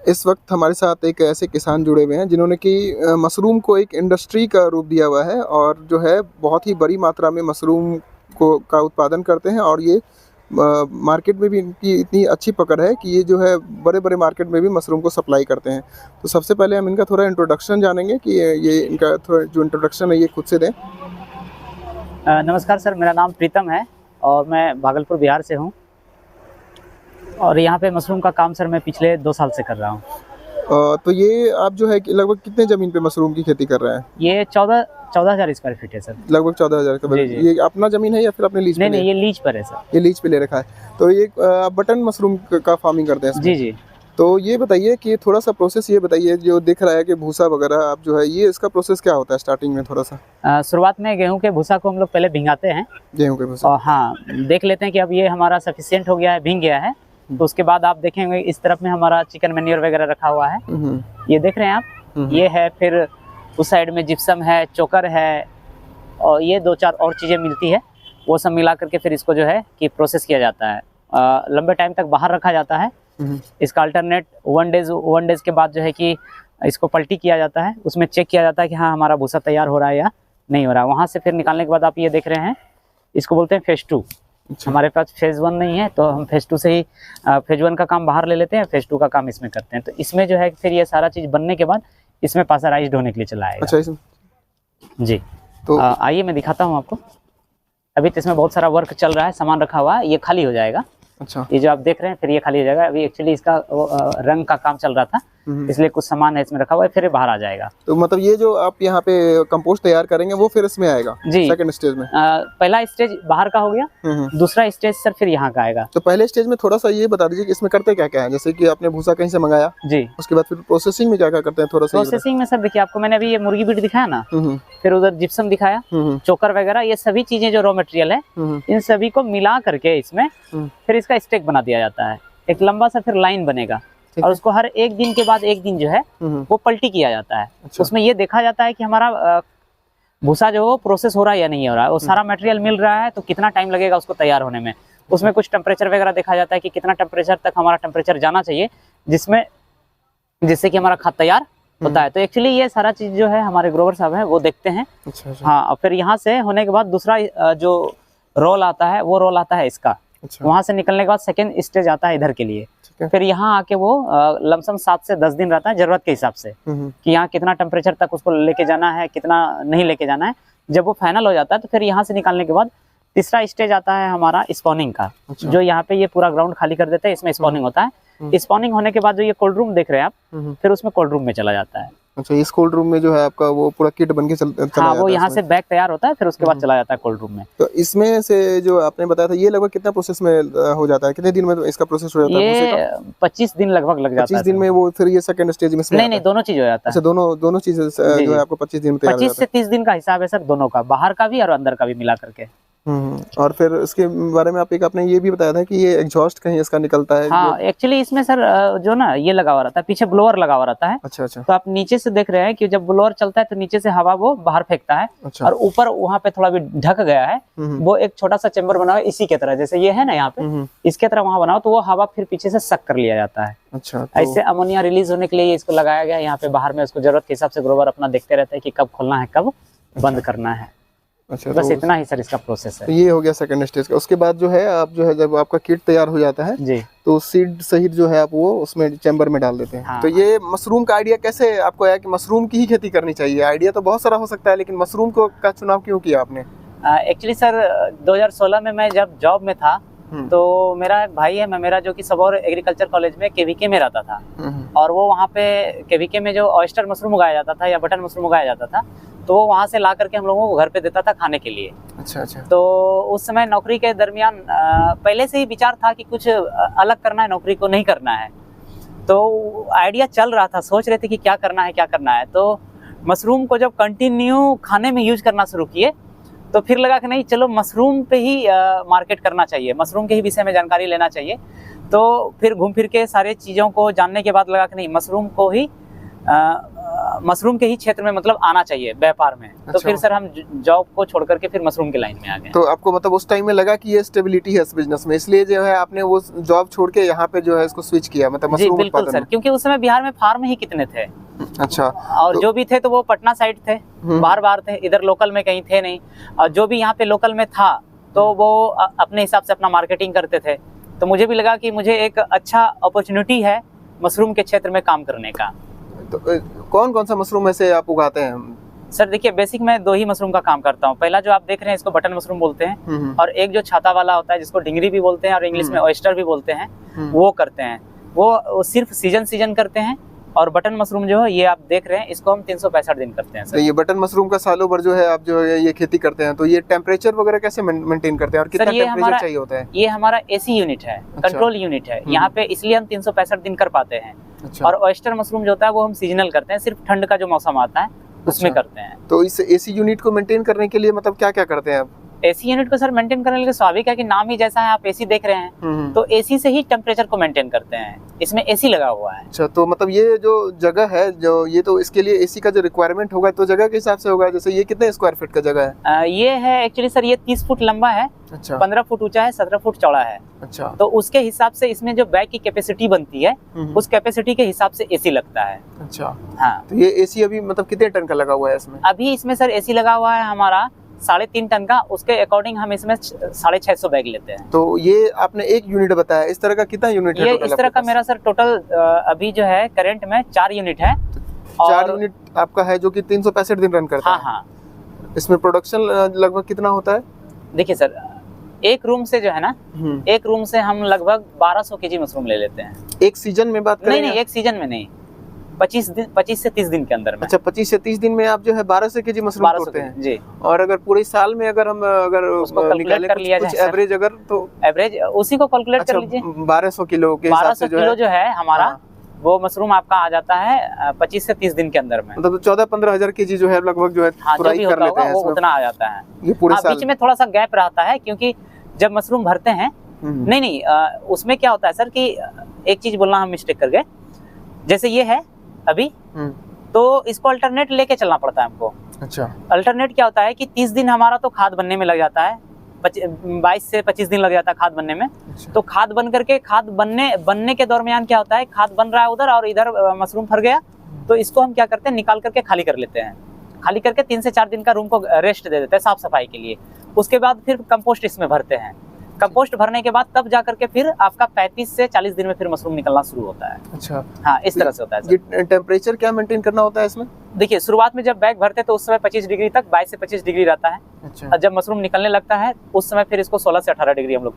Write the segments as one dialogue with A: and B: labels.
A: इस वक्त हमारे साथ एक ऐसे किसान जुड़े हुए हैं जिन्होंने कि मशरूम को एक इंडस्ट्री का रूप दिया हुआ है और जो है बहुत ही बड़ी मात्रा में मशरूम को का उत्पादन करते हैं और ये मार्केट में भी इनकी इतनी अच्छी पकड़ है कि ये जो है बड़े बड़े मार्केट में भी मशरूम को सप्लाई करते हैं। तो सबसे पहले हम इनका थोड़ा इंट्रोडक्शन जानेंगे कि ये इनका थोड़ा जो इंट्रोडक्शन है ये खुद से दें।
B: नमस्कार सर, मेरा नाम प्रीतम है और मैं भागलपुर बिहार से हूँ और यहाँ पे मशरूम का काम सर मैं पिछले 2 साल से कर रहा हूँ।
A: तो ये आप जो है कि लगभग कितने ज़मीन पे मशरूम की खेती कर रहे हैं?
B: ये 14,000 स्क्वायर फीट है सर।
A: लगभग 14,000 का।
B: जी, जी।
A: ये अपना ज़मीन है या फिर अपने लीज पे?
B: नहीं, ये लीज पर है सर।
A: ये लीज पे ले रखा है। तो ये बटन मशरूम का फार्मिंग करते हैं इसमें?
B: जी, जी।
A: तो ये बताइए कि थोड़ा सा प्रोसेस ये बताइए, जो दिख रहा है कि भूसा वगैरह आप जो है ये इसका प्रोसेस क्या होता है स्टार्टिंग में थोड़ा सा?
B: शुरुआत में गेहूँ के भूसा को हम लोग पहले भिंगाते हैं।
A: गेहूँ के भूसा?
B: और हाँ, देख लेते हैं कि अब ये हमारा सफिशिएंट हो गया है, भींग गया है। तो उसके बाद आप देखेंगे इस तरफ में हमारा चिकन मैन्योर वगैरह रखा हुआ है, ये देख रहे हैं आप, ये है। फिर उस साइड में जिप्सम है, चोकर है और ये 2-4 और चीज़ें मिलती है, वो सब मिला करके फिर इसको जो है कि प्रोसेस किया जाता है। लंबे टाइम तक बाहर रखा जाता है। इसका अल्टरनेट 1 डेज के बाद जो है कि इसको पलटी किया जाता है, उसमें चेक किया जाता है कि हाँ हमारा भूसा तैयार हो रहा है या नहीं हो रहा है। वहाँ से फिर निकालने के बाद आप ये देख रहे हैं, इसको बोलते हैं फेज 2। हमारे पास फेज 1 नहीं है तो हम फेज 2 से ही फेज 1 का काम बाहर ले लेते हैं, फेज 2 का काम इसमें करते हैं। तो इसमें जो है फिर ये सारा चीज़ बनने के बाद इसमें पास्चराइज्ड होने के लिए चला आएगा।
A: अच्छा, इसमें
B: जी।
A: तो
B: आइए मैं दिखाता हूँ आपको। अभी तो इसमें बहुत सारा वर्क चल रहा है, सामान रखा हुआ है, ये खाली हो जाएगा।
A: अच्छा,
B: ये जो आप देख रहे हैं फिर ये खाली हो जाएगा। अभी एक्चुअली इसका रंग का काम चल रहा था, इसलिए कुछ सामान है इसमें रखा हुआ है, फिर ये बाहर आ जाएगा।
A: तो मतलब ये जो आप यहाँ पे कंपोस्ट तैयार करेंगे वो फिर इसमें आएगा
B: जी।
A: सेकंड स्टेज में?
B: पहला स्टेज बाहर का हो गया, दूसरा स्टेज सर फिर यहाँ का आएगा।
A: तो पहले स्टेज में थोड़ा सा ये बता दीजिए कि इसमें करते क्या क्या है, जैसे कि आपने भूसा कहीं से मंगाया
B: जी,
A: उसके बाद फिर प्रोसेसिंग में क्या क्या करते हैं थोड़ा सा?
B: प्रोसेसिंग में सर देखिए, आपको मैंने अभी ये मुर्गी बीट दिखाया ना, फिर उधर जिप्सम दिखाया, चोकर वगैरह, ये सभी चीजें जो रॉ मटेरियल है इन सभी को मिला करके इसमें फिर इसका स्टेक बना दिया जाता है। एक लंबा सा फिर लाइन बनेगा और उसको हर एक दिन के बाद एक दिन जो है वो पलटी किया जाता है।
A: अच्छा।
B: उसमें ये देखा जाता है कि हमारा भूसा जो हो प्रोसेस हो रहा है या नहीं हो रहा है, वो सारा मटेरियल मिल रहा है तो कितना टाइम लगेगा उसको तैयार होने में। उसमें कुछ टेम्परेचर वगैरह देखा जाता है कि कितना टेम्परेचर तक हमारा टेम्परेचर जाना चाहिए जिससे कि हमारा खाद तैयार होता है। तो एक्चुअली ये सारा चीज जो है हमारे ग्रोवर साहब है वो देखते हैं।
A: अच्छा।
B: हाँ, और फिर यहाँ से होने के बाद दूसरा जो रोल आता है वो रोल आता है इसका।
A: अच्छा।
B: वहां से निकलने के बाद सेकंड स्टेज आता है इधर के लिए। फिर यहाँ आके वो लमसम 7 से 10 दिन रहता है जरूरत के हिसाब से कि यहाँ कितना टेम्परेचर तक उसको लेके जाना है, कितना नहीं लेके जाना है। जब वो फाइनल हो जाता है तो फिर यहाँ से निकालने के बाद तीसरा स्टेज आता है हमारा स्पॉनिंग का।
A: अच्छा।
B: जो यहाँ पे ये पूरा ग्राउंड खाली कर देते हैं, इसमें स्पॉनिंग होता है। स्पॉनिंग होने के बाद जो ये कोल्ड रूम देख रहे हैं आप, फिर उसमें कोल्ड रूम में चला जाता है।
A: अच्छा, इस कोल्ड रूम में जो है आपका वो पूरा किट बन के चला
B: हाँ, वो यहाँ से बैग तैयार होता है, फिर उसके बाद चला जाता है कोल्ड रूम में।
A: तो इसमें से जो आपने बताया था ये लगभग कितना प्रोसेस में हो जाता है, कितने दिन में इसका प्रोसेस हो जाता है?
B: ये 25 दिन लगभग लग जाता है।
A: 25 दिन में वो फिर ये सेकंड स्टेज में
B: नहीं, दोनों चीज हो जाता है।
A: अच्छा, दोनों चीजें जो है आपको 25 दिन में तैयार हो जाता है।
B: 25 से 30 दिन का हिसाब है सर, दोनों का, बाहर का भी और अंदर का भी मिला करके।
A: और फिर इसके बारे में आपने ये भी बताया था कि ये एग्जॉस्ट कहीं इसका निकलता है?
B: हाँ, एक्चुअली इसमें सर जो ना ये लगा हुआ रहता है, पीछे ब्लोअर लगा हुआ रहता है।
A: अच्छा, अच्छा।
B: तो आप नीचे से देख रहे हैं कि जब ब्लोअर चलता है तो नीचे से हवा वो बाहर फेंकता है।
A: अच्छा।
B: और ऊपर वहाँ पे थोड़ा भी ढक गया है, वो एक छोटा सा चेम्बर बना हुआ है इसी के तरह, जैसे ये है ना यहाँ पे, इसके तरह वहाँ बना हो, तो वो हवा फिर पीछे से सक कर लिया जाता है।
A: अच्छा।
B: ऐसे अमोनिया रिलीज होने के लिए इसको लगाया गया यहाँ पे बाहर में। उसको जरूरत के हिसाब से ग्रोवर अपना देखते रहते हैं कि कब खोलना है, कब बंद करना है।
A: अच्छा,
B: बस इतना ही सर इसका प्रोसेस है।
A: तो ये हो गया सेकंड स्टेज का। उसके बाद जो है आप जो है जब आपका किट तैयार हो जाता है
B: जी,
A: तो सीड सहित जो है आप वो उसमें चैम्बर में डाल देते हैं।
B: हाँ।
A: तो ये मशरूम का आइडिया कैसे आपको आया कि मशरूम की ही खेती करनी चाहिए? आइडिया तो बहुत सारा हो सकता है, लेकिन मशरूम को का चुनाव क्यों किया आपने?
B: एक्चुअली सर 2016 में मैं जब जॉब में था तो मेरा एक भाई है, मेरा जो कि सबौर एग्रीकल्चर कॉलेज में केवीके में रहता था, और वो वहाँ पे केवीके में जो ऑयस्टर मशरूम उगाया जाता था या बटन मशरूम उगाया जाता था, तो वो वहाँ से ला करके हम लोगों को घर पे देता था खाने के लिए।
A: अच्छा, अच्छा।
B: तो उस समय नौकरी के दरमियान पहले से ही विचार था कि कुछ अलग करना है, नौकरी को नहीं करना है। तो आइडिया चल रहा था, सोच रहे थे कि क्या करना है क्या करना है। तो मशरूम को जब कंटिन्यू खाने में यूज करना शुरू किए तो फिर लगा कि नहीं, चलो मशरूम पे ही मार्केट करना चाहिए, मशरूम के ही विषय में जानकारी लेना चाहिए। तो फिर घूम फिर के सारे चीज़ों को जानने के बाद लगा कि नहीं, मशरूम को ही मशरूम के ही क्षेत्र में मतलब आना चाहिए व्यापार में। तो फिर सर हम जॉब को छोड़ करके फिर मशरूम के लाइन में आ गए।
A: तो आपको मतलब उस टाइम में लगा कि ये स्टेबिलिटी है इस बिजनेस में, इसलिए जो है आपने वो जॉब छोड़ के यहाँ पे जो है इसको स्विच किया, मतलब
B: जी बिल्कुल सर, क्योंकि उस समय बिहार में फार्म ही कितने थे।
A: अच्छा।
B: और जो भी थे तो वो पटना साइड थे, बाहर थे, इधर लोकल में कहीं थे नहीं। और जो भी यहाँ पे लोकल में था तो वो अपने हिसाब से अपना मार्केटिंग करते थे। तो मुझे भी लगा कि मुझे एक अच्छा अपॉर्चुनिटी है मशरूम के क्षेत्र में काम करने का।
A: तो कौन कौन सा मशरूम ऐसे आप उगाते हैं?
B: सर देखिए, बेसिक मैं 2 ही मशरूम का काम करता हूँ। पहला जो आप देख रहे हैं इसको बटन मशरूम बोलते हैं, और एक जो छाता वाला होता है जिसको डिंगरी भी बोलते हैं और इंग्लिश में ऑयस्टर भी बोलते हैं, वो करते हैं। वो सिर्फ सीजन करते हैं। और बटन मशरूम जो है ये आप देख रहे हैं, इसको हम 365 दिन करते हैं सर।
A: तो ये बटन मशरूम का सालों भर जो है आप जो है ये खेती करते हैं, तो ये टेम्परेचर वगैरह कैसे मेंटेन करते हैं और कितना टेम्परेचर चाहिए होता है?
B: ये हमारा एसी यूनिट है, कंट्रोल यूनिट है यहाँ पे, इसलिए हम 365 दिन कर पाते हैं।
A: अच्छा।
B: और ऑयस्टर मशरूम जो होता है वो हम सीजनल करते हैं, सिर्फ ठंड का जो मौसम आता है उसमें करते हैं।
A: तो इस एसी यूनिट को मेंटेन करने के लिए मतलब क्या क्या करते हैं आप?
B: एसी यूनिट को सर मेंटेन करने के लिए स्वाभाविक है कि नाम ही जैसा है, आप एसी देख रहे हैं, तो एसी से ही टेम्परेचर को मेंटेन करते हैं। इसमें एसी लगा हुआ है।
A: अच्छा, तो मतलब ये जो जगह है जो ये, तो इसके लिए एसी का जो रिक्वायरमेंट होगा तो जगह के हिसाब से होगा। जैसे ये कितने स्क्वायर फीट का जगह है?
B: ये है एक्चुअली सर, ये 30 फुट लंबा है।
A: अच्छा।
B: 15 फुट ऊंचा है, 17 फुट चौड़ा है।
A: अच्छा।
B: तो उसके हिसाब से इसमें जो बैग की कैपेसिटी बनती है उस कैपेसिटी के हिसाब से एसी लगता है।
A: अच्छा।
B: हाँ।
A: तो ये एसी अभी मतलब कितने टन का लगा हुआ है इसमें?
B: अभी इसमें सर एसी लगा हुआ है हमारा 3.5 टन का, उसके अकॉर्डिंग हम इसमें 650 बैग लेते हैं।
A: तो ये आपने एक यूनिट बताया, इस तरह का कितना यूनिट है?
B: ये इस तरह का मेरा सर टोटल अभी जो है करंट में 4 यूनिट है।
A: 4 यूनिट आपका है जो कि 365 दिन रन करता है।
B: हाँ।
A: इसमें प्रोडक्शन लगभग कितना होता है?
B: देखिए सर, एक रूम से जो है ना, एक रूम से हम लगभग 1200 केजी मशरूम ले लेते हैं।
A: एक सीजन में बात करें?
B: नहीं, एक सीजन में नहीं, 25 से 30 दिन के अंदर में।
A: अच्छा, 25 से 30 दिन में आप जो है 1200 केजी मशरूम तोड़ते हैं
B: जी।
A: और अगर पूरे साल में अगर हम निकालें
B: कर लिया
A: कुछ एवरेज, अगर तो
B: एवरेज उसी को कैलकुलेट कर लीजिए।
A: 1200 किलो के हिसाब से
B: 1200 किलो जो है हमारा, वो मशरूम आपका आ जाता है 25 से 30 दिन के अंदर में।
A: मतलब 14-15 हजार केजी जो है लगभग जो है फ्राई कर लेते हैं,
B: वो उतना आ जाता है
A: ये पूरे साल।
B: बीच में थोड़ा सा गैप रहता है, क्योंकि जब मशरूम भरते हैं, नहीं उसमें क्या होता है सर कि एक चीज बोलना हम मिस्टेक कर गए। जैसे ये है अभी, तो इसको अल्टरनेट लेके चलना पड़ता है हमको। अच्छा। अल्टरनेट क्या होता है कि 30 दिन हमारा तो खाद बनने में लग जाता है, 22 से 25 दिन लग जाता है खाद बनने में। अच्छा। तो खाद बन करके खाद बनने के दरमियान क्या होता है, खाद बन रहा है उधर और इधर मशरूम फर गया, तो इसको हम क्या करते हैं, निकाल करके खाली कर लेते हैं। खाली करके 3 से 4 दिन का रूम को रेस्ट दे देते हैं साफ सफाई के लिए। उसके बाद फिर कंपोस्ट इसमें भरते हैं। कंपोस्ट भरने के बाद तब जाकर के फिर आपका 35 से 40 दिन में फिर मशरूम निकलना शुरू होता है। अच्छा। हाँ, इस तरह से होता है।
A: ये टेम्परेचर क्या मेंटेन करना होता है इसमें?
B: देखिए, शुरुआत में जब बैग भरते तो उस समय 25 डिग्री तक, 22 से 25 डिग्री रहता है। अच्छा। और जब मशरूम निकलने लगता है उस समय फिर इसको 16 से 18 डिग्री हम लोग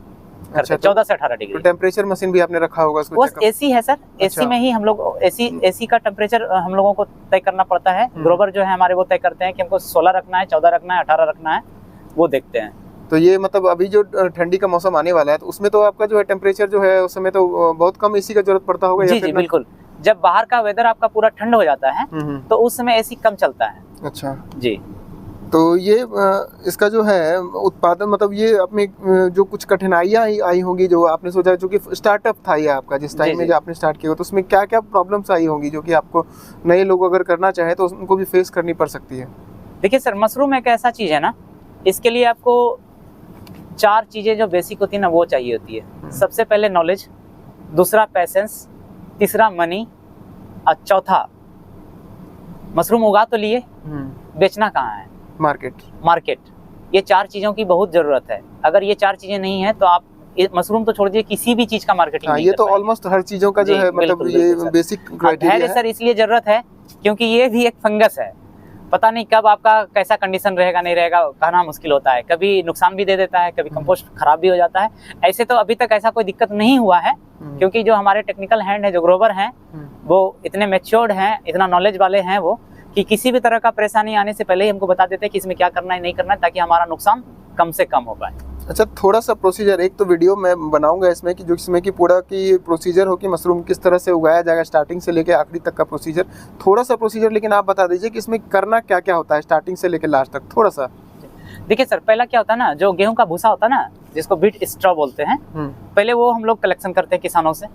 B: करते हैं। 14 से 18 डिग्री।
A: तो टेम्परेचर मशीन भी आपने रखा होगा?
B: वो एसी है सर, एसी में ही हम लोग एसी का टेम्परेचर हम लोगों को तय करना पड़ता है। ग्रोवर जो है हमारे वो तय करते हैं कि हमको 16 रखना है, 14 रखना है, 18 रखना है, वो देखते हैं।
A: तो ये मतलब अभी जो ठंडी का मौसम आने वाला है तो उसमें तो आपका जो है टेम्परेचर जो है उस समय तो बहुत कम एसी का जरूरत पड़ता होगा?
B: जी बिल्कुल। जब बाहर का वेदर आपका पूरा ठंड हो जाता है तो उस समय एसी कम चलता है। अच्छा जी।
A: तो ये इसका जो है उत्पादन, मतलब ये अपने जो कुछ कठिनाइयाँ आई होंगी जो आपने सोचा, जो कि स्टार्टअप था ये आपका जिस टाइम में जो आपने स्टार्ट किया, तो उसमें क्या क्या प्रॉब्लम्स आई होंगी जो कि आपको नए लोग अगर करना चाहे तो उनको भी फेस करनी पड़ सकती है?
B: देखिए सर, मशरूम एक ऐसा चीज़ है ना, इसके लिए आपको 4 चीज़ें जो बेसिक होती है ना वो चाहिए होती है। सबसे पहले नॉलेज, दूसरा पैसेंस, तीसरा मनी और चौथा मशरूम उगा तो लिए, बेचना कहाँ है? मार्केट। ये 4 चीज़ों की बहुत ज़रूरत है। अगर ये 4 चीज़ें नहीं है तो आप मशरूम तो छोड़ दीजिए, किसी भी चीज़ का मार्केटिंग नहीं
A: ये तो ऑलमोस्ट हर चीज़ों का जो है मतलब ये बेसिक क्राइटेरिया है
B: सर। इसलिए ज़रूरत है क्योंकि ये भी एक फंगस है, पता नहीं कब आपका कैसा कंडीशन रहेगा नहीं रहेगा, कहना मुश्किल होता है। कभी नुकसान भी दे देता है, कभी कंपोस्ट खराब भी हो जाता है। ऐसे तो अभी तक ऐसा कोई दिक्कत नहीं हुआ है, क्योंकि जो हमारे टेक्निकल हैंड है, जो ग्रोवर हैं, वो इतने मैच्योर्ड हैं, इतना नॉलेज वाले हैं वो, कि किसी भी तरह का परेशानी आने से पहले ही हमको बता देते हैं कि इसमें क्या करना है नहीं करना है, ताकि हमारा नुकसान कम से कम हो पाए।
A: अच्छा, थोड़ा सा प्रोसीजर, एक तो वीडियो मैं बनाऊंगा इसमें कि जो इसमें कि पूरा की प्रोसीजर हो कि मशरूम किस तरह से उगाया जाएगा, स्टार्टिंग से लेके आखिरी तक का प्रोसीजर, थोड़ा सा प्रोसीजर, लेकिन आप बता दीजिए कि इसमें करना क्या क्या होता है स्टार्टिंग से लेके लास्ट तक, थोड़ा सा।
B: देखिए सर, पहला क्या होता है ना, जो गेहूं का भूसा होता है ना, जिसको बीट स्ट्रॉ बोलते हैं, पहले वो हम लोग कलेक्शन करते हैं किसानों से।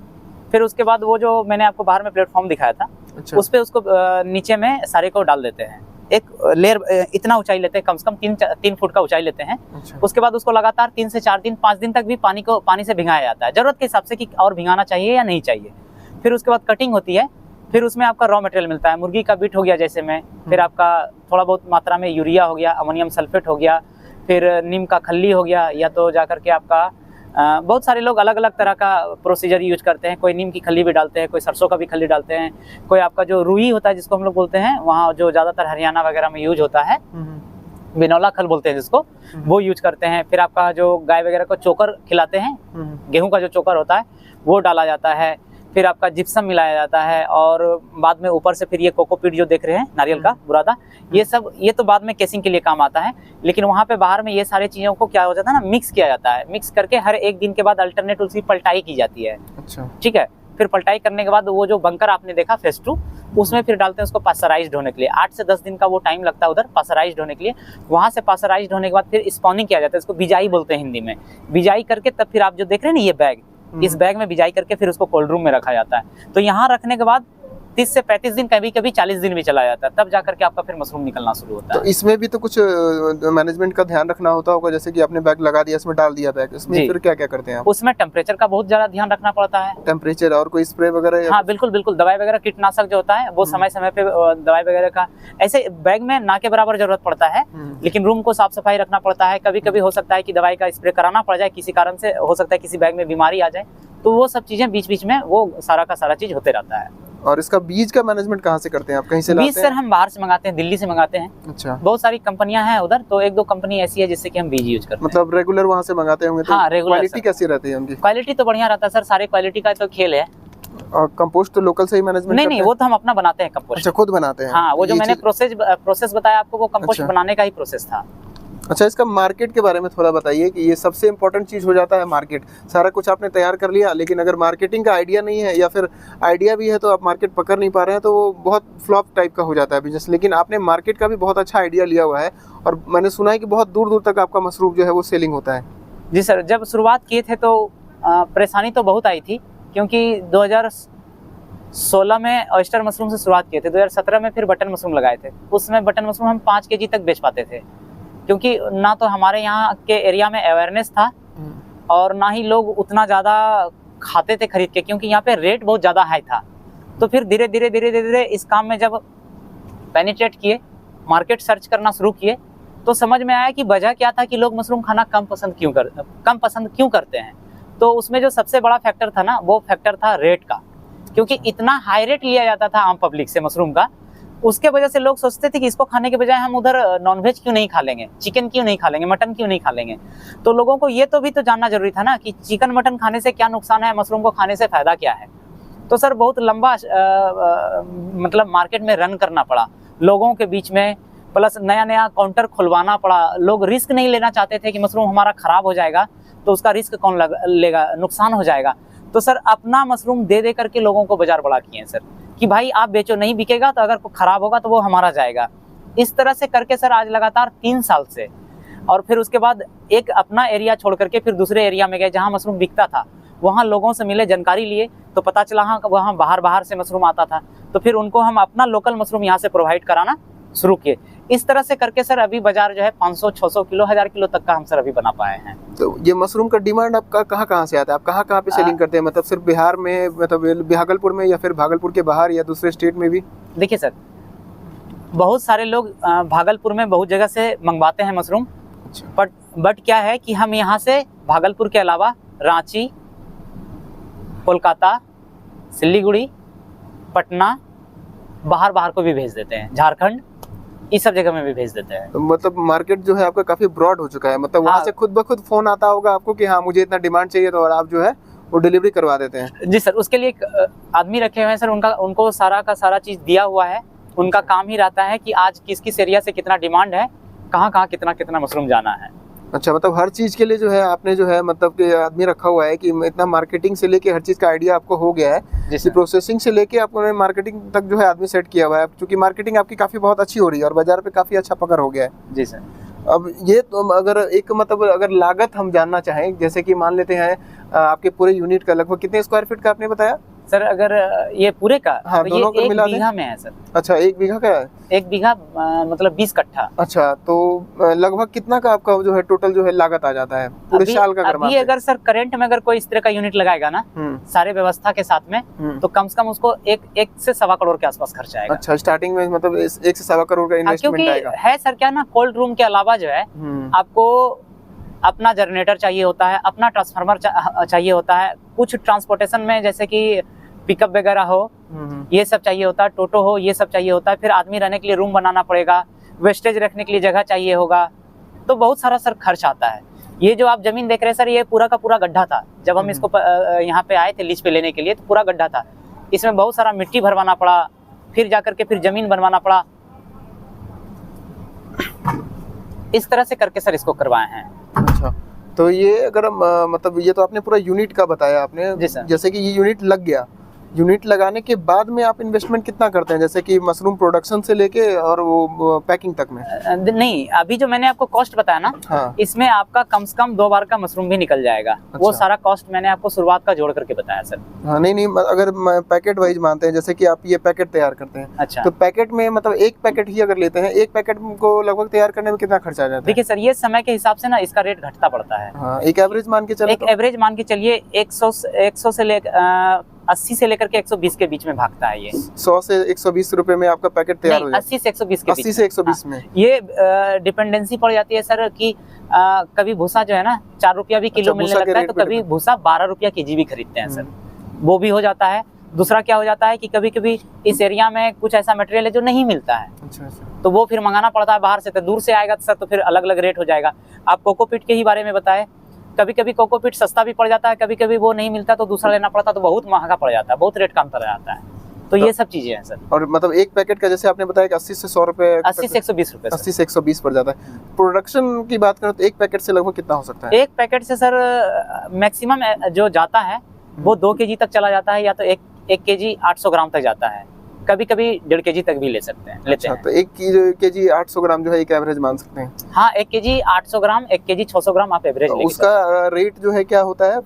B: फिर उसके बाद वो जो मैंने आपको बाहर में प्लेटफॉर्म दिखाया था,
A: अच्छा।
B: उस पे उसको नीचे में सारे को डाल देते हैं। एक लेयर इतना ऊंचाई लेते हैं, कम से कम 3 फुट का ऊंचाई लेते हैं।
A: अच्छा।
B: उसके बाद उसको लगातार 3 से 4 दिन 5 दिन तक भी पानी से भिगाया जाता है, जरूरत के हिसाब से कि और भिगाना चाहिए या नहीं चाहिए। फिर उसके बाद कटिंग होती है, फिर उसमें आपका रॉ मटेरियल मिलता है, मुर्गी का बीट हो गया जैसे में, फिर आपका थोड़ा बहुत मात्रा में यूरिया हो गया, अमोनियम सल्फेट हो गया, फिर नीम का खल्ली हो गया, या तो जाकर के आपका बहुत सारे लोग अलग अलग तरह का प्रोसीजर यूज करते हैं। कोई नीम की खल्ली भी डालते हैं, कोई सरसों का भी खल्ली डालते हैं, कोई आपका जो रुई होता है जिसको हम लोग बोलते हैं वहाँ जो ज़्यादातर हरियाणा वगैरह में यूज होता है, बिनौला खल बोलते हैं जिसको, वो यूज करते हैं। फिर आपका जो गाय वगैरह को चोकर खिलाते हैं, गेहूं का जो चोकर होता है वो डाला जाता है। फिर आपका जिप्सम मिलाया जाता है, और बाद में ऊपर से फिर ये कोकोपीट जो देख रहे हैं नारियल का बुरादा, ये तो बाद में केसिंग के लिए काम आता है। लेकिन वहाँ पे बाहर में ये सारी चीज़ों को क्या हो जाता है ना, मिक्स किया जाता है। मिक्स करके हर 1 दिन के बाद अल्टरनेट उसकी पलटाई की जाती है।
A: अच्छा।
B: ठीक है। फिर पलटाई करने के बाद वो जो बंकर आपने देखा फेस 2, उसमें फिर डालते हैं उसको पास्चराइज्ड होने के लिए। 8 से 10 दिन का वो टाइम लगता है उधर पास्चराइज्ड होने के लिए। वहाँ से पास्चराइज्ड होने के बाद फिर स्पॉनिंग किया जाता है, इसको बिजाई बोलते हैं हिंदी में। बिजाई करके तब फिर आप जो देख रहे हैं ना ये बैग, इस बैग में बिजाई करके फिर उसको कोल्ड रूम में रखा जाता है। तो यहाँ रखने के बाद 30 से 35 दिन, कभी कभी 40 दिन भी चला जाता है, तब जाकर के आपका फिर मशरूम निकलना शुरू होता है।
A: तो इसमें भी तो कुछ मैनेजमेंट का ध्यान रखना होता होगा, जैसे कि आपने बैग लगा दिया, इसमें डाल दिया बैग, इसमें फिर क्या क्या करते हैं आप?
B: उसमें टेम्परेचर का बहुत ज्यादा ध्यान रखना पड़ता है।
A: टेम्परेचर और कोई स्प्रे वगैरह?
B: हाँ बिल्कुल बिल्कुल, दवाई वगैरह कीटनाशक जो होता है वो समय समय पे दवाई वगैरह का, ऐसे बैग में ना के बराबर जरूरत पड़ता है, लेकिन रूम को साफ सफाई रखना पड़ता है। कभी कभी हो सकता है कि दवाई का स्प्रे कराना पड़ जाए, किसी कारण से हो सकता है किसी बैग में बीमारी आ जाए, तो वो सब चीजें बीच बीच में वो सारा का सारा चीज होते रहता है।
A: और इसका बीज का मैनेजमेंट कहाँ से करते हैं आप? कहीं से लाते हैं?
B: बीज सर हम बाहर से मंगाते हैं, दिल्ली से मंगाते हैं।
A: अच्छा।
B: बहुत सारी कंपनियां हैं उधर, तो 1-2 कंपनी ऐसी है जिससे कि हम बीज यूज करते हैं।
A: मतलब रेगुलर वहाँ से मंगाते होंगे तो?
B: हाँ रेगुलर।
A: क्वालिटी कैसी रहती है उनकी?
B: क्वालिटी तो बढ़िया रहता है सर, सारे क्वालिटी का तो खेल है।
A: और कंपोस्ट तो लोकल से ही मैनेजमेंट?
B: नहीं, वो तो हम अपना बनाते हैं कंपोस्ट।
A: अच्छा, खुद बनाते हैं?
B: हाँ, वो जो मैंने प्रोसेस बताया आपको, वो कंपोस्ट बनाने का ही प्रोसेस था।
A: अच्छा, इसका मार्केट के बारे में थोड़ा बताइए कि ये सबसे इम्पोर्टेंट चीज़ हो जाता है मार्केट। सारा कुछ आपने तैयार कर लिया, लेकिन अगर मार्केटिंग का आइडिया नहीं है, या फिर आइडिया भी है तो आप मार्केट पकड़ नहीं पा रहे हैं, तो वो बहुत फ्लॉप टाइप का हो जाता है बिजनेस। लेकिन आपने मार्केट का भी बहुत अच्छा आइडिया लिया हुआ है, और मैंने सुना है कि बहुत दूर दूर तक आपका मशरूम जो है वो सेलिंग होता है।
B: जी सर, जब शुरुआत किए थे तो परेशानी तो बहुत आई थी, क्योंकि 2016 में ऑयस्टर मशरूम से शुरुआत किए थे, 2017 में फिर बटन मशरूम लगाए थे। उसमें बटन मशरूम हम 5 केजी तक बेच पाते थे, क्योंकि ना तो हमारे यहाँ के एरिया में अवेयरनेस था, और ना ही लोग उतना ज़्यादा खाते थे खरीद के, क्योंकि यहाँ पे रेट बहुत ज़्यादा हाई था। तो फिर धीरे धीरे इस काम में जब पेनिट्रेट किए, मार्केट सर्च करना शुरू किए, तो समझ में आया कि वजह क्या था कि लोग मशरूम खाना कम पसंद क्यों करते हैं। तो उसमें जो सबसे बड़ा फैक्टर था ना, वो फैक्टर था रेट का, क्योंकि इतना हाई रेट लिया जाता था आम पब्लिक से मशरूम का। उसके वजह से लोग सोचते थे कि इसको खाने के बजाय हम उधर नॉनवेज क्यों नहीं खा लेंगे, चिकन क्यों नहीं खा लेंगे, मटन क्यों नहीं खा लेंगे। तो लोगों को ये तो भी तो जानना जरूरी था ना कि चिकन मटन खाने से क्या नुकसान है, मशरूम को खाने से फायदा क्या है। तो सर बहुत लंबा मतलब मार्केट में रन करना पड़ा लोगों के बीच में, प्लस नया नया काउंटर खुलवाना पड़ा। लोग रिस्क नहीं लेना चाहते थे कि मशरूम हमारा खराब हो जाएगा तो उसका रिस्क कौन लेगा, नुकसान हो जाएगा। तो सर अपना मशरूम दे करके लोगों को बाजार बढ़ा किए हैं सर, कि भाई आप बेचो, नहीं बिकेगा तो अगर खराब होगा तो वो हमारा जाएगा। इस तरह से करके सर आज लगातार 3 साल से, और फिर उसके बाद एक अपना एरिया छोड़ करके फिर दूसरे एरिया में गए जहाँ मशरूम बिकता था, वहाँ लोगों से मिले, जानकारी लिए, तो पता चला हाँ वहाँ बाहर से मशरूम आता था, तो फिर उनको हम अपना लोकल मशरूम यहाँ से प्रोवाइड कराना शुरू किए। इस तरह से करके सर अभी बाजार जो है 500-600 किलो 1000 किलो तक का हम सर अभी बना पाए हैं।
A: तो ये मशरूम का डिमांड आपका कहाँ से आता है? आप कहाँ पे सेलिंग करते हैं? मतलब सिर्फ बिहार में, मतलब भागलपुर में, या फिर भागलपुर के बाहर या दूसरे स्टेट में भी?
B: देखिए सर, बहुत सारे लोग भागलपुर में बहुत जगह से मंगवाते हैं मशरूम। अच्छा। बट क्या है कि हम यहाँ से भागलपुर के अलावा रांची, कोलकाता, सिलीगुड़ी, पटना, बाहर को भी भेज देते हैं, झारखंड, इस सब जगह में भी भेज देते हैं।
A: तो मतलब मार्केट जो है आपका काफी ब्रॉड हो चुका है, मतलब वहाँ से खुद ब खुद फोन आता होगा आपको कि हाँ मुझे इतना डिमांड चाहिए, तो और आप जो है वो डिलीवरी करवा देते हैं?
B: जी सर, उसके लिए एक आदमी रखे हुए हैं सर, उनको सारा का सारा चीज़ दिया हुआ है। उनका काम ही रहता है कि आज किस एरिया से कितना डिमांड है, कहाँ कितना मशरूम जाना है।
A: अच्छा, मतलब हर चीज़ के लिए जो है आपने जो है मतलब कि आदमी रखा हुआ है कि इतना मार्केटिंग से लेके हर चीज़ का आइडिया आपको हो गया है, जिस प्रोसेसिंग से लेके आपने मार्केटिंग तक जो है आदमी सेट किया हुआ है, क्योंकि मार्केटिंग आपकी काफ़ी बहुत अच्छी हो रही है और बाजार पे काफ़ी अच्छा पकड़ हो गया है।
B: जी सर।
A: अब ये तो अगर एक मतलब अगर लागत हम जानना चाहें, जैसे कि मान लेते हैं आपके पूरे यूनिट का लगभग कितने स्क्वायर फीट का आपने बताया?
B: सर अगर ये पूरे का
A: हाँ,
B: तो
A: दोनों
B: ये
A: का मिला
B: 1
A: दें?
B: बीघा में है सर।
A: अच्छा 1 बीघा का है?
B: 1 बीघा मतलब 20 कट्ठा।
A: अच्छा तो लगभग कितना का आपका जो है टोटल जो है लागत आ जाता है पूरे साल का?
B: अभी अगर सर करंट में अगर कोई इस तरह का यूनिट लगाएगा ना सारे व्यवस्था के साथ में तो कम से कम उसको 1 से 1.25 करोड़ के आसपास खर्च आएगा।
A: अच्छा स्टार्टिंग में मतलब 1 से 1.25 करोड़ का इन्वेस्टमेंट आएगा।
B: क्योंकि है सर क्या ना, कोल्ड रूम के अलावा जो है आपको अपना जनरेटर चाहिए होता है, अपना ट्रांसफार्मर चाहिए होता है, कुछ ट्रांसपोर्टेशन में जैसे कि पिकअप वगैरह हो ये सब चाहिए होता है, टोटो हो ये सब चाहिए होता है, फिर आदमी रहने के लिए रूम बनाना पड़ेगा, वेस्टेज रखने के लिए जगह चाहिए होगा, तो बहुत सारा सर खर्च आता है। ये जो आप जमीन देख रहे हैं सर ये पूरा का पूरा गड्ढा था। जब हम इसको यहाँ पे आए थे लीज पे लेने के लिए तो पूरा गड्ढा था, इसमें बहुत सारा मिट्टी भरवाना पड़ा, फिर जाकर के फिर जमीन बनवाना पड़ा, इस तरह से करके सर इसको करवाए हैं।
A: अच्छा तो ये अगर मतलब ये तो आपने पूरा यूनिट का बताया आपने, जैसे कि ये यूनिट लग गया, यूनिट लगाने के बाद में आप इन्वेस्टमेंट कितना करते हैं जैसे कि मशरूम प्रोडक्शन से लेके और वो पैकिंग तक में?
B: नहीं अभी जो मैंने आपको कॉस्ट बताया ना
A: हाँ।
B: इसमें आपका कम से कम 2 बार का मशरूम भी निकल जाएगा। अच्छा। वो सारा कॉस्ट मैंने आपको शुरुआत का जोड़ करके बताया सर।
A: हाँ नहीं अगर पैकेट वाइज मानते हैं जैसे कि आप ये पैकेट तैयार करते हैं।
B: अच्छा।
A: तो पैकेट में मतलब 1 पैकेट ही अगर लेते हैं, 1 पैकेट को लगभग तैयार करने में कितना खर्चा आ जाता है?
B: देखिए सर ये समय के हिसाब से ना इसका रेट घटता पड़ता है।
A: हाँ, एक एवरेज मान के चलिए,
B: एक एवरेज मान के चलिए 100 से लेकर 80 से लेकर के 120 के बीच में भागता है ये। 100
A: से 120 रुपए में आपका पैकेट तैयार हो जाता है?
B: 80 से 120 के बीच।
A: 80 से 120 में
B: ये डिपेंडेंसी पड़ जाती है सर कि कभी भूसा जो है ना 4 रुपया भी किलो मिलने लगता है, तो कभी भूसा 12 रुपया केजी भी खरीदते हैं सर, वो भी हो जाता है। दूसरा क्या हो जाता है कि कभी कभी इस एरिया में कुछ ऐसा मटेरियल है जो नहीं मिलता है। अच्छा। तो वो फिर मंगाना पड़ता है बाहर से, तो दूर से आएगा तो सर तो फिर अलग अलग रेट हो जाएगा। आप कोकोपीट के ही बारे में बताएं, कभी कभी कोकोपीट सस्ता भी पड़ जाता है, कभी कभी वो नहीं मिलता तो दूसरा लेना पड़ता, तो बहुत महंगा पड़ जाता है, बहुत रेट कम पड़ जाता है। तो ये सब चीजें हैं सर। और
A: मतलब 1 पैकेट का जैसे आपने बताया कि 80 से 100 रुपए,
B: 80 से 120 रुपए,
A: 80 से 120 पड़ जाता है। प्रोडक्शन की बात करें तो 1 पैकेट से लगभग कितना हो सकता है?
B: 1 पैकेट से सर मैक्सिमम जो जाता है वो 2 केजी तक चला जाता है, या तो 1 केजी 800 ग्राम तक जाता है, कभी कभी 1.5 केजी तक भी ले सकते हैं, लेते हैं।
A: तो 1 केजी 800 ग्राम जो है एक एवरेज मान सकते हैं?
B: हाँ 1 केजी 800 ग्राम, 1 केजी 600 ग्राम आप एवरेज लेके
A: उसका रेट जो है क्या होता है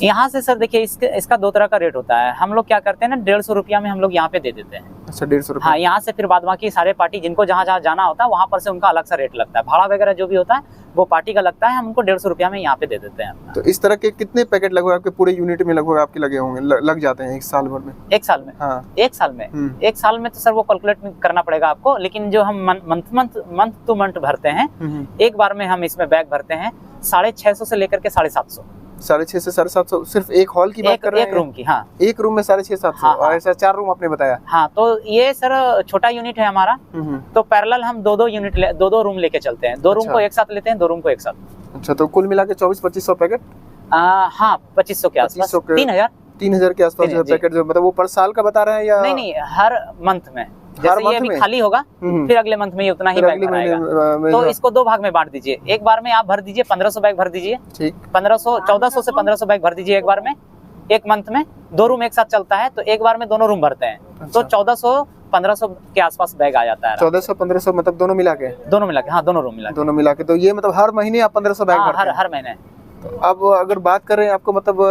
B: यहाँ से? सर देखिए इसका 2 तरह का रेट होता है। हम लोग क्या करते हैं ना 150 रुपया में हम लोग यहाँ पे दे देते हैं।
A: अच्छा 150 रुपया?
B: हाँ, यहाँ से फिर बाद बाकी सारे पार्टी जिनको जहाँ जहाँ जाना होता है वहाँ पर से उनका अलग सा रेट लगता है, भाड़ा वगैरह जो भी होता है वो पार्टी का लगता है, हम उनको 150 रुपया में यहाँ पे दे देते हैं।
A: तो इस तरह के कितने पैकेट लगभग आपके पूरे यूनिट में लगभग आपके लगे होंगे, लग जाते हैं 1 साल भर में?
B: 1 साल में? हाँ 1 साल में। 1 साल में तो सर वो कैलकुलेट करना पड़ेगा आपको, लेकिन जो हम मंथ टू मंथ भरते हैं, एक बार में हम इसमें बैग भरते हैं 650 से लेकर के 750।
A: 650 से 750 सिर्फ एक हॉल की बात कर रहे हैं?
B: एक रूम की। हाँ
A: एक रूम में 650-700।
B: हाँ,
A: और ऐसा 4 रूम आपने बताया?
B: हाँ तो ये सर छोटा यूनिट है हमारा, तो पैरेलल हम 2-2 यूनिट 2-2 रूम लेके चलते हैं, 2 रूम को एक साथ लेते हैं, 2 रूम को एक साथ।
A: अच्छा तो कुल मिला के 2400-2500 पैकेट?
B: हाँ 2500 के आसपास, 3000
A: के आसपास जो पैकेट जो मतलब वो पर साल का बता रहे हैं या?
B: नहीं हर मंथ में, जैसे ये अभी खाली होगा फिर अगले मंथ में ये उतना ही बैग भराएगा, तो इसको 2 भाग में बांट दीजिए। एक बार में आप भर दीजिए 1500 बैग भर दीजिए, 1400 से 1500 बैग भर दीजिए एक बार में। एक मंथ में 2 रूम एक साथ चलता है तो एक बार में दोनों रूम भरते हैं, तो 1400-1500 के आसपास बैग आ जाता है।
A: 1400-1500 मतलब दोनों मिला के?
B: हाँ दोनों रूम मिला के।
A: तो ये मतलब हर महीने आप 1500 बैग भरते हैं?
B: हर महीने।
A: तो अब अगर बात करें आपको मतलब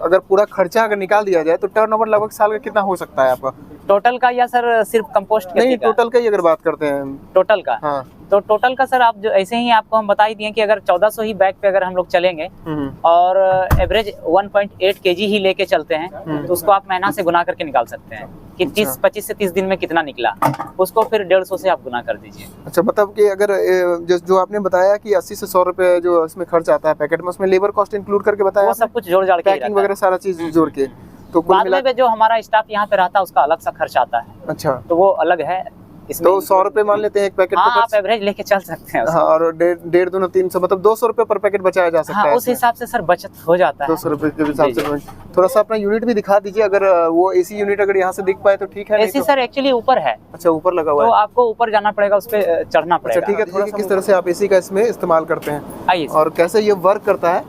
A: अगर पूरा खर्चा अगर निकाल दिया जाए तो टर्नओवर लगभग साल का कितना हो सकता है आपका?
B: टोटल का या सर सिर्फ कंपोस्ट?
A: नहीं टोटल का ही अगर बात करते हैं।
B: टोटल का?
A: हाँ।
B: तो टोटल का सर आप जो ऐसे ही आपको हम बता ही दिए कि अगर 1400 ही बैग पे अगर हम लोग चलेंगे और एवरेज 1.8 केजी ही लेके चलते हैं तो उसको आप महीना से गुना करके निकाल सकते हैं कि 25 से 30 दिन में कितना निकला, उसको फिर 150 से आप गुना कर दीजिए।
A: अच्छा मतलब कि अगर जो आपने बताया कि 80 से 100 रुपए जो इसमें खर्च आता है पैकेट में, उसमें लेबर कॉस्ट इंक्लूड करके बताया?
B: वो सब कुछ जोड़ जाड़ के,
A: पैकिंग वगैरह सारा चीज जोड़ के, तो
B: बाद में जो हमारा स्टाफ यहाँ पे रहता है उसका अलग सा खर्च आता है।
A: अच्छा
B: तो वो अलग है।
A: तो 100 रुपए मान लेते हैं एक पैकेट?
B: हाँ, आप एवरेज लेके चल सकते हैं।
A: हाँ, और 1.5 दूना 300 मतलब 200 रुपए पर पैकेट बचाया जा सकता है।
B: उस हिसाब से सर बचत हो जाता है
A: 200 रुपए के हिसाब से। थोड़ा सा अपना यूनिट भी दिखा दीजिए, अगर वो एसी यूनिट अगर यहाँ से दिख पाए तो ठीक है।
B: एसी सर एक्चुअली ऊपर है।
A: अच्छा ऊपर लगा हुआ है,
B: तो आपको ऊपर जाना पड़ेगा, उस पर चढ़ना पड़ेगा।
A: ठीक है, थोड़ा किस तरह से आप एसी का इसमें इस्तेमाल करते हैं
B: आइए,
A: और कैसे ये वर्क करता है?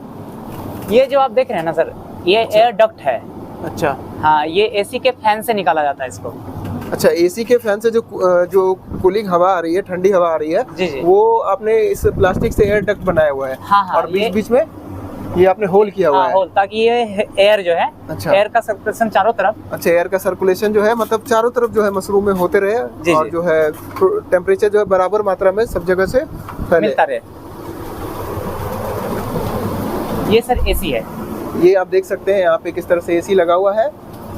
B: ये जो आप देख रहे हैं ना सर, ये एयर डक्ट है।
A: अच्छा
B: हाँ, ये एसी के फैन से निकाला जाता है इसको।
A: अच्छा, एसी के फैन से जो कूलिंग हवा आ रही है, ठंडी हवा आ रही है,
B: जी जी,
A: वो आपने इस प्लास्टिक से एयर डक्ट बनाया हुआ है।
B: हाँ हाँ,
A: और बीच बीच में ये आपने होल किया हुआ है?
B: होल, ताकि ये एयर जो है,
A: अच्छा,
B: एयर का सर्कुलेशन चारों तरफ,
A: अच्छा, एयर का सर्कुलेशन जो है मतलब चारों तरफ जो है मशरूम में होते रहे,
B: जी,
A: और
B: जी,
A: जो है टेम्परेचर जो है बराबर मात्रा में सब जगह से फैले।
B: मिलता रहे। ये सर एसी है।
A: ये आप देख सकते हैं यहाँ पे किस तरह से एसी लगा हुआ है,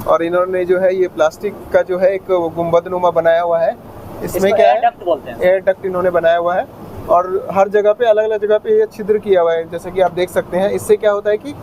A: और इन्होंने जो है ये प्लास्टिक का जो है एक गुंबद नुमा बनाया हुआ है। इसमें क्या है,
B: एयर डक्ट बोलते हैं,
A: एयर डक्ट इन्होंने बनाया हुआ है, और हर जगह पे अलग अलग जगह पे ये छिद्र किया हुआ है, जैसे कि आप देख सकते हैं। इससे क्या होता है कि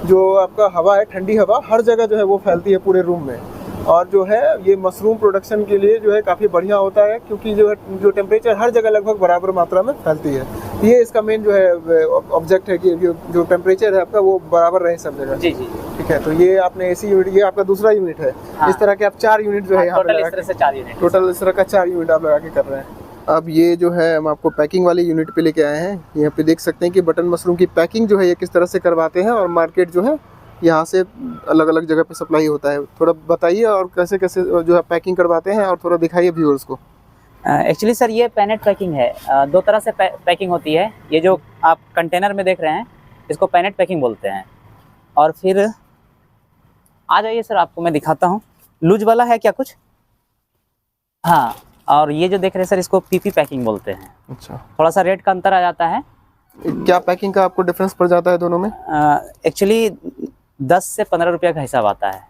A: जो आपका हवा है, ठंडी हवा हर जगह जो है वो फैलती है पूरे रूम में, और जो है ये मशरूम प्रोडक्शन के लिए जो है काफ़ी बढ़िया होता है, क्योंकि जो है जो टेम्परेचर हर जगह लगभग बराबर मात्रा में फैलती है। ये इसका मेन जो है ऑब्जेक्ट है कि जो टेम्परेचर है आपका वो बराबर रहे सब जगह।
B: जी जी,
A: ठीक है, तो ये आपने एसी यूनिट, ये आपका दूसरा यूनिट है।
B: हाँ।
A: इस तरह के आप 4 यूनिट जो है यहाँ पे
B: टोटल
A: लगा
B: इस तरह
A: के,
B: से 4 यूनिट,
A: टोटल इस तरह का 4 यूनिट आप लगा के कर रहे हैं। अब ये जो है हम आपको पैकिंग वाले यूनिट पे लेके आए हैं। यहाँ पे देख सकते हैं कि बटन मशरूम की पैकिंग जो है ये किस तरह से करवाते हैं, और मार्केट जो है यहाँ से अलग अलग जगह पे सप्लाई होता है। थोड़ा बताइए और कैसे कैसे जो है पैकिंग करवाते हैं, और थोड़ा दिखाइए व्यूअर्स को।
B: एक्चुअली सर ये पैनेट पैकिंग है। 2 तरह से पैकिंग होती है। ये जो आप कंटेनर में देख रहे हैं इसको पैनेट पैकिंग बोलते हैं। और फिर आ जाइए सर, आपको मैं दिखाता हूँ। लूज वाला है क्या कुछ? हाँ, और ये जो देख रहे हैं सर इसको पीपी पैकिंग बोलते हैं।
A: अच्छा,
B: थोड़ा सा रेट का अंतर आ जाता है।
A: क्या पैकिंग का आपको डिफरेंस पड़ जाता है दोनों में?
B: एक्चुअली 10 से 15 रुपये का हिसाब आता है।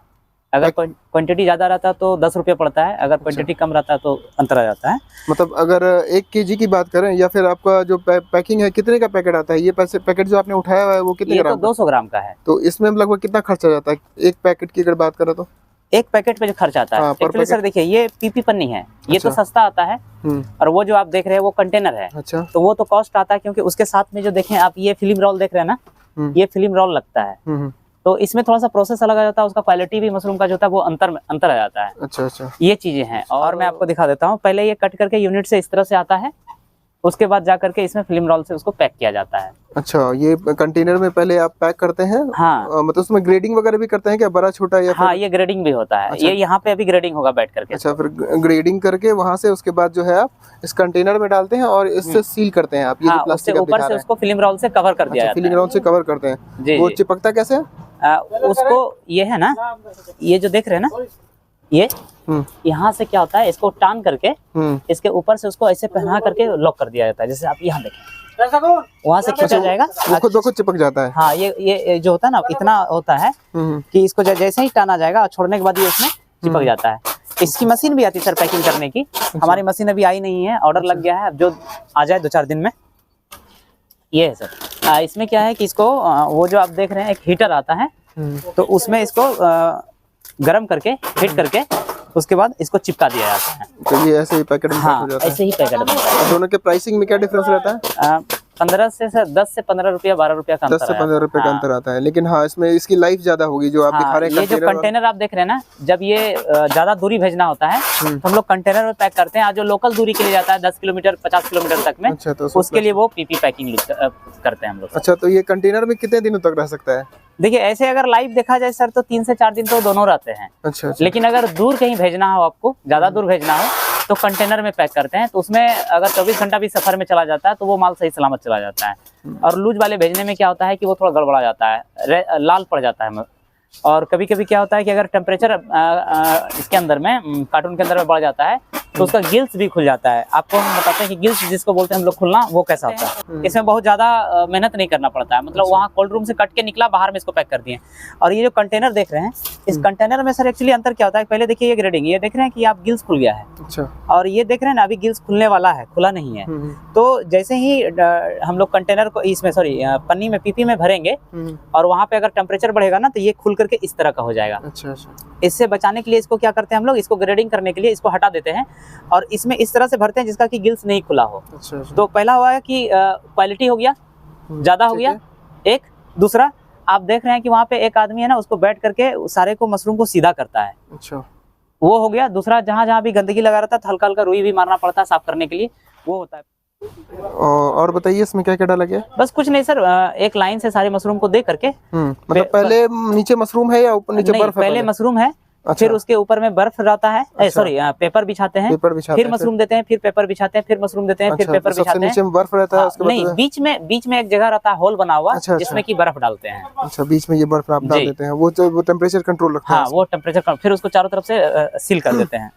B: अगर क्वांटिटी ज़्यादा रहता है तो 10 रुपये पड़ता है, अगर क्वांटिटी कम रहता है तो अंतर आ जाता है।
A: मतलब अगर 1 kg की बात करें, या फिर आपका जो पैकिंग है, कितने का पैकेट आता है? ये पैकेट जो आपने उठाया हुआ है वो कितने
B: ये
A: ग्राम
B: तो 200 ग्राम का है।
A: तो इसमें लगभग कितना खर्चा जाता है एक पैकेट की अगर बात करें तो?
B: एक पैकेट पे जो खर्च आता है,
A: हाँ,
B: एक्चुअली सर देखिए ये पीपी पन्नी है, ये
A: अच्छा।
B: तो सस्ता आता है, और वो जो आप देख रहे हैं वो कंटेनर है।
A: अच्छा,
B: तो वो तो कॉस्ट आता है, क्योंकि उसके साथ में जो देखें आप ये फिल्म रोल देख रहे हैं ना, ये फिल्म रोल लगता है। तो इसमें थोड़ा सा प्रोसेस अलग आ जाता है, उसका क्वालिटी भी मशरूम का जो होता है वो अंतर आ जाता है।
A: अच्छा, अच्छा,
B: ये चीजें हैं। और मैं आपको दिखा देता हूँ। पहले ये कट करके यूनिट से इस तरह से आता है, उसके बाद जा करके इसमें फिल्म रोल से उसको पैक किया जाता है।
A: अच्छा, ये कंटेनर में पहले आप पैक करते हैं?
B: हाँ,
A: मतलब उसमें ग्रेडिंग वगैरह भी करते हैं क्या, बड़ा छोटा या
B: हाँ, ये ग्रेडिंग भी होता है।
A: अच्छा।
B: ये यहाँ पे अभी ग्रेडिंग होगा बैठ करके।
A: अच्छा, फिर ग्रेडिंग करके वहां से उसके बाद जो है आप इस कंटेनर में डालते हैं और इससे सील करते हैं आप। ये
B: हाँ,
A: जो प्लास्टिक
B: उससे
A: आप
B: ऊपर
A: दिखा
B: से
A: रहे हैं,
B: उसको फिल्म रोल से कवर कर दिया
A: अच्छा,
B: जाता
A: फिलिंग
B: है।
A: राउंड से कवर करते हैं।
B: जी,
A: वो
B: जी।
A: चिपकता कैसे है?
B: उसको ये है ना, ये जो देख रहे हैं ना, ये यहाँ से क्या होता है, इसको टान करके इसके ऊपर से उसको ऐसे पहना करके लॉक कर दिया जाता है। जैसे आप यहाँ देखें, वहाँ से खींचा जाएगा,
A: वो खुद चिपक जाता है।
B: हाँ, ये जो होता है ना, इतना होता है कि इसको जैसे ही टाना जाएगा और छोड़ने के बाद ये उसमें चिपक जाता है। इसकी मशीन भी आती है सर पैकिंग करने की। हमारी मशीन अभी आई नहीं है, ऑर्डर लग गया है, अब जो आ जाए 2-4 दिन में। ये है सर। इसमें क्या है कि इसको वो जो आप देख रहे हैं एक हीटर आता है, तो उसमें इसको गर्म करके हीट करके उसके बाद इसको चिपका दिया जाता है।
A: तो ये ऐसे ही पैकेट में
B: हाँ,
A: हो जाता है।
B: ऐसे ही पैकेट बनता है।
A: और दोनों के प्राइसिंग में क्या डिफरेंस रहता है?
B: 15 से सर 10 से 15 रुपया, 12 रुपया का
A: 10 से 15 रुपए का अंतर आता है, लेकिन हाँ इसमें इसकी लाइफ ज्यादा होगी जो आप दिखा रहे हैं।
B: ये जो कंटेनर आप देख रहे हैं ना, जब ये ज्यादा दूरी भेजना होता है तो हम लोग कंटेनर में पैक करते हैं। आज जो लोकल दूरी के लिए जाता है 10 किलोमीटर 50 किलोमीटर तक में,
A: अच्छा, तो
B: उसके लिए वो पीपी पैकिंग करते हैं हम लोग।
A: अच्छा, तो ये कंटेनर में कितने दिनों तक रह सकता है?
B: देखिए ऐसे अगर लाइव देखा जाए सर तो 3 से 4 दिन तो दोनों रहते हैं।
A: अच्छा, अच्छा।
B: लेकिन अगर दूर कहीं भेजना हो, आपको ज्यादा दूर भेजना हो, तो कंटेनर में पैक करते हैं। तो उसमें अगर 24 घंटा भी सफर में चला जाता है तो वो माल सही सलामत चला जाता है। और लूज वाले भेजने में क्या होता है कि वो थोड़ा गड़बड़ा जाता है, लाल पड़ जाता है। और कभी कभी क्या होता है कि अगर टेम्परेचर इसके अंदर में, कार्टून के अंदर में बढ़ जाता है तो उसका गिल्स भी खुल जाता है। आपको हम बताते हैं कि गिल्स जिसको बोलते हैं हम लोग खुलना, वो कैसा होता है। इसमें बहुत ज्यादा मेहनत नहीं करना पड़ता है। मतलब वहाँ कोल्ड रूम से कट के निकला, बाहर में इसको पैक कर दिए। और ये जो कंटेनर देख रहे हैं, इस कंटेनर में सर एक्चुअली अंतर क्या होता है, पहले देखिए ये ग्रेडिंग, ये देख रहे हैं कि आप गिल्स खुल गया है।
A: अच्छा।
B: और ये देख रहे हैं ना, अभी गिल्स खुलने वाला है, खुला नहीं है। तो जैसे ही हम लोग कंटेनर को इसमें पन्नी में, पीपी में भरेंगे और वहाँ पे अगर टेम्परेचर बढ़ेगा ना तो ये खुल करके इस तरह का हो जाएगा।
A: अच्छा, अच्छा।
B: इससे बचाने के लिए इसको क्या करते हैं हम लोग, इसको ग्रेडिंग करने के लिए इसको हटा देते हैं और इसमें इस तरह से भरते हैं जिसका कि गिल्स नहीं खुला हो।
A: अच्छा, अच्छा।
B: तो पहला हुआ है कि क्वालिटी हो गया, ज्यादा हो गया। एक दूसरा, आप देख रहे हैं कि वहाँ पे एक आदमी है ना, उसको बैठ करके सारे को मशरूम को सीधा करता है।
A: अच्छा,
B: वो हो गया। दूसरा, जहाँ जहाँ भी गंदगी लगा रहता है तो हल्का हल्का रुई भी मारना पड़ता है साफ करने के लिए, वो होता है।
A: और बताइए इसमें क्या क्या डाला गया?
B: बस कुछ नहीं सर, एक लाइन से सारे मशरूम को दे करके।
A: मतलब पहले नीचे मशरूम है या ऊपर नीचे
B: नहीं,
A: बर्फ है?
B: पहले मशरूम है, फिर उसके ऊपर में बर्फ रहता है, सॉरी पेपर बिछाते हैं, फिर मशरूम देते हैं, फिर पेपर बिछाते हैं, फिर मशरूम देते हैं, फिर पेपर बिछाते हैं।
A: नीचे में बर्फ रहता है, उसके बाद
B: नहीं, बीच में एक जगह रहता है होल बना हुआ, जिसमें की बर्फ डालते हैं।
A: अच्छा, बीच में ये बर्फ आप डाल देते हैं, वो टेम्परेचर कंट्रोल रखता है।
B: हाँ, वो टेम्परेचर, फिर उसको चारों तरफ से सील कर देते हैं।